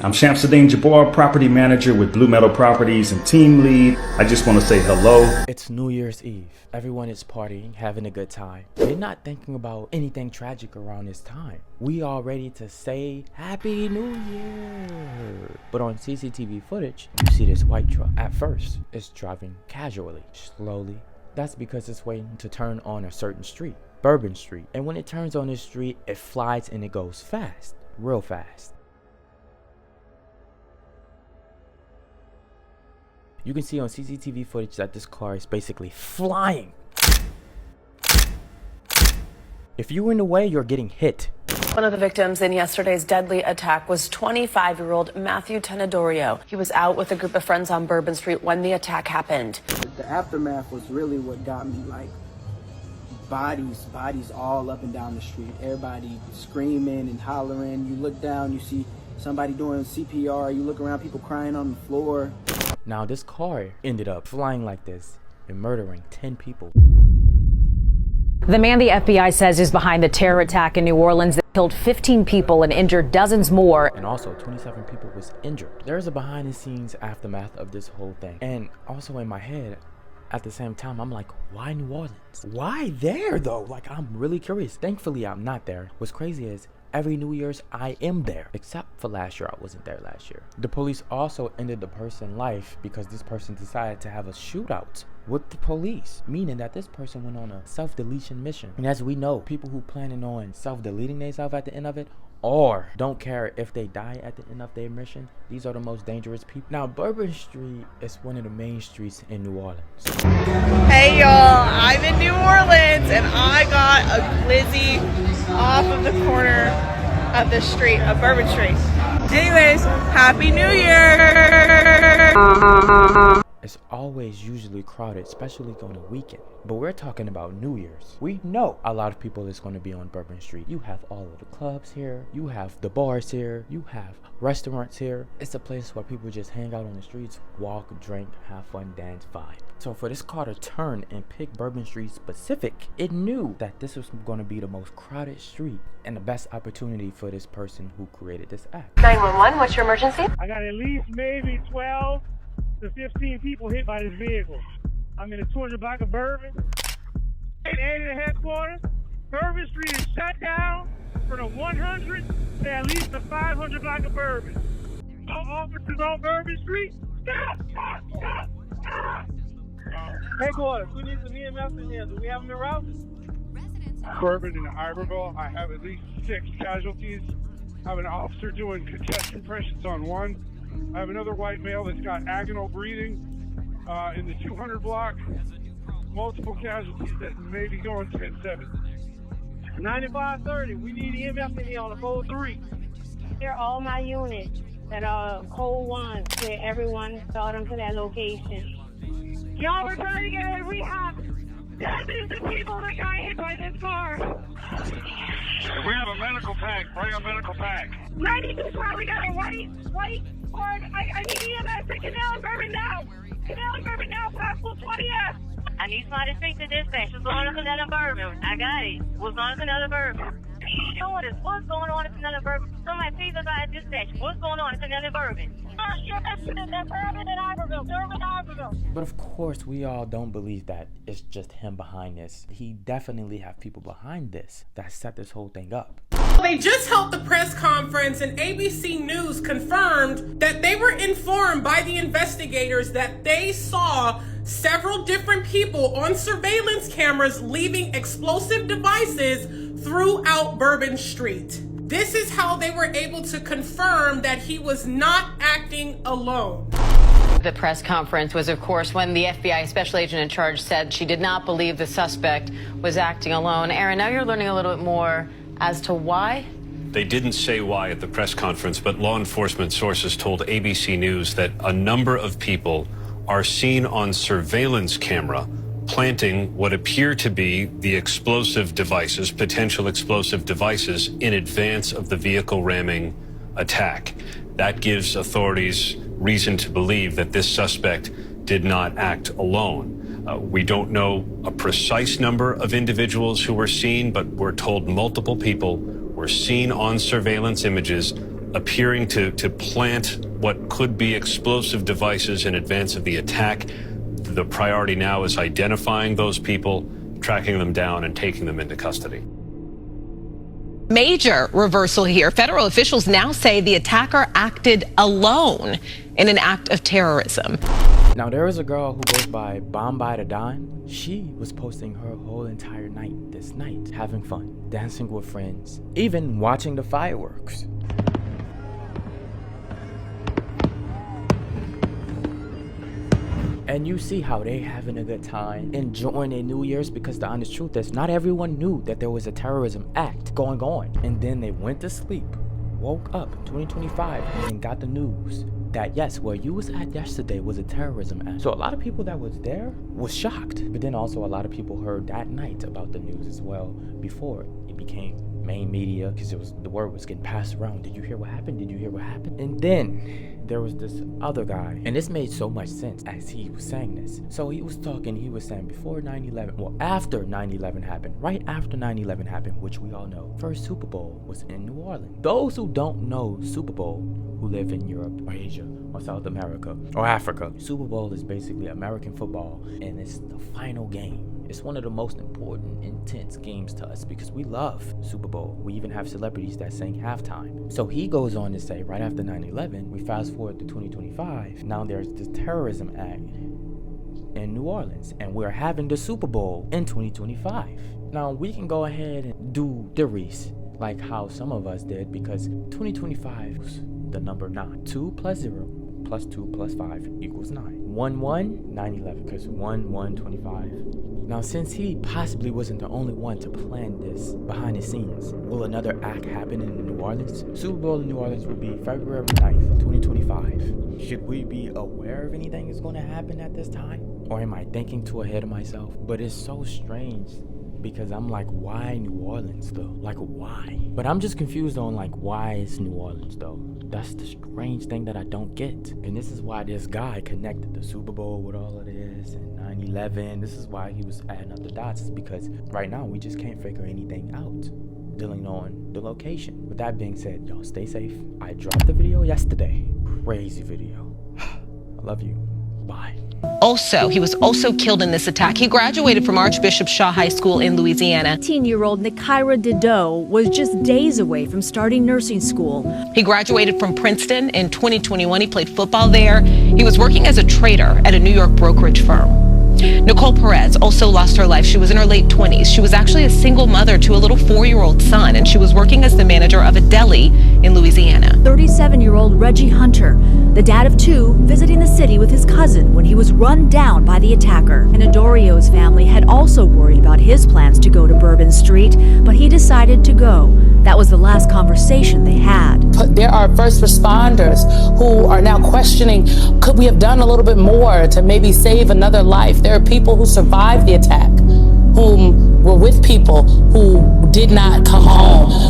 I'm Shamsuddin Jabbar, property manager with Blue Metal Properties and team lead. I just want to say hello. It's New Year's Eve. Everyone is partying, having a good time. We're not thinking about anything tragic around this time. We are ready to say Happy New Year. But on CCTV footage, you see this white truck. At first, it's driving casually, slowly. That's because it's waiting to turn on a certain street, Bourbon Street. And when it turns on this street, it flies and it goes fast, real fast. You can see on CCTV footage that this car is basically flying. If you were in the way, you're getting hit. One of the victims in yesterday's deadly attack was 25-year-old Matthew Tenedorio. He was out with a group of friends on Bourbon Street when the attack happened. The aftermath was really what got me, like, bodies all up and down the street. Everybody screaming and hollering. You look down, you see somebody doing CPR. You look around, people crying on the floor. Now this car ended up flying like this and murdering 10 people. The man the FBI says is behind the terror attack in New Orleans that killed 15 people and injured dozens more. And also 27 people was injured. There's a behind the scenes aftermath of this whole thing. And also in my head, at the same time, I'm like, why New Orleans? Why there though? Like, I'm really curious. Thankfully, I'm not there. What's crazy is every New Year's I am there, except for last year. I wasn't there last year. The police also ended the person's life because this person decided to have a shootout with the police, meaning that this person went on a self-deletion mission. And as we know, people who planning on self-deleting themselves at the end of it or don't care if they die at the end of their mission, these are the most dangerous people. Now, Bourbon Street is one of the main streets in New Orleans. Hey y'all, I'm in New Orleans and I got a glizzy off of the corner of the street, of Bourbon Street. Anyways, Happy New Year! It's always usually crowded, especially on the weekend. But we're talking about New Year's. We know a lot of people is going to be on Bourbon Street. You have all of the clubs here. You have the bars here. You have restaurants here. It's a place where people just hang out on the streets, walk, drink, have fun, dance, vibe. So for this car to turn and pick Bourbon Street specific, it knew that this was going to be the most crowded street and the best opportunity for this person who created this act. 911, what's your emergency? I got at least maybe 12 to 15 people hit by this vehicle. I'm in a 200 block of Bourbon. And the headquarters, Bourbon Street is shut down from the 100 to at least the 500 block of Bourbon. Officers on Bourbon Street, stop! Headquarters, we need some EMS in here. Do we have them in route? Bourbon and Iberville, I have at least 6 casualties. I have an officer doing chest compressions on one. I have another white male that's got agonal breathing in the 200 block. Multiple casualties that may be going 10-7. 9530, we need EMF in here on the code 3. They're all my units that are code 1, where everyone saw them to their location. Y'all, we're trying to get a rehab. Dozens of people that got hit by this car. We have a medical pack. Bring a medical pack. 9212, we got a white car. I need EMS at Canal and Bourbon now. Canal and Bourbon now, possible 20F. I need somebody to speak to dispatch. What's going on in another Bourbon? I got it. What's going on in another Bourbon? What's going on in another Bourbon? Somebody please advise dispatch. What's going on in another Bourbon? But of course, we all don't believe that it's just him behind this. He definitely have people behind this that set this whole thing up. They just held the press conference and ABC News confirmed that they were informed by the investigators that they saw several different people on surveillance cameras leaving explosive devices throughout Bourbon Street. This is how they were able to confirm that he was not acting alone. The press conference was, of course, when the FBI special agent in charge said she did not believe the suspect was acting alone. Aaron, now you're learning a little bit more as to why? They didn't say why at the press conference, but law enforcement sources told ABC News that a number of people are seen on surveillance camera planting what appear to be the explosive devices, potential explosive devices, in advance of the vehicle ramming attack. That gives authorities reason to believe that this suspect did not act alone. We don't know a precise number of individuals who were seen, but we're told multiple people were seen on surveillance images appearing to plant what could be explosive devices in advance of the attack. The priority now is identifying those people, tracking them down, and taking them into custody. Major reversal here. Federal officials now say the attacker acted alone in an act of terrorism. Now, there is a girl who goes by Bombay to Dime. She was posting her whole entire night this night, having fun, dancing with friends, even watching the fireworks. And you see how they having a good time, enjoying their New Year's, because the honest truth is not everyone knew that there was a terrorism act going on. And then they went to sleep, woke up 2025, and got the news that yes, where you was at yesterday was a terrorism act. So a lot of people that was there was shocked. But then also a lot of people heard that night about the news as well before it became main media, because the word was getting passed around. Did you hear what happened? Did you hear what happened? And then there was this other guy, and this made so much sense as he was saying this. So he was talking, he was saying before 9/11, well, after 9/11 happened, right after 9/11 happened, which we all know, first Super Bowl was in New Orleans. Those who don't know Super Bowl, who live in Europe or Asia or South America or Africa, Super Bowl is basically American football, and it's the final game. It's one of the most important, intense games to us because we love Super Bowl. We even have celebrities that sing halftime. So he goes on to say, right after 9/11, we fast forward to 2025. Now there's this terrorism act in New Orleans, and we're having the Super Bowl in 2025. Now we can go ahead and do theories like how some of us did, because 2025 was the number 9. 2 plus 0 plus 2 plus 5 equals 9. 1/1, 9/11, because 1/1/25. Now, since he possibly wasn't the only one to plan this behind the scenes, will another act happen in New Orleans? Super Bowl in New Orleans will be February 9th, 2025. Should we be aware of anything that's going to happen at this time? Or am I thinking too ahead of myself? But it's so strange, because I'm like, why New Orleans though? Like, why? But I'm just confused on like, why is New Orleans though? That's the strange thing that I don't get. And this is why this guy connected the Super Bowl with all of this and 9/11. This is why he was adding up the dots, is because right now we just can't figure anything out dealing on the location. With that being said, y'all stay safe. I dropped the video yesterday. Crazy video. I love you. Bye. Also, he was also killed in this attack. He graduated from Archbishop Shaw High School in Louisiana. 18-year-old Nikira Dido was just days away from starting nursing school. He graduated from Princeton in 2021. He played football there. He was working as a trader at a New York brokerage firm. Nicole Perez also lost her life. She was in her late 20s. She was actually a single mother to a little 4-year-old son, and she was working as the manager of a deli in Louisiana. 37-year-old Reggie Hunter, the dad of 2, visiting the city with his cousin when he was run down by the attacker. And Adorio's family had also worried about his plans to go to Bourbon Street, but he decided to go. That was the last conversation they had. There are first responders who are now questioning, could we have done a little bit more to maybe save another life? There are people who survived the attack, whom were with people who did not come home.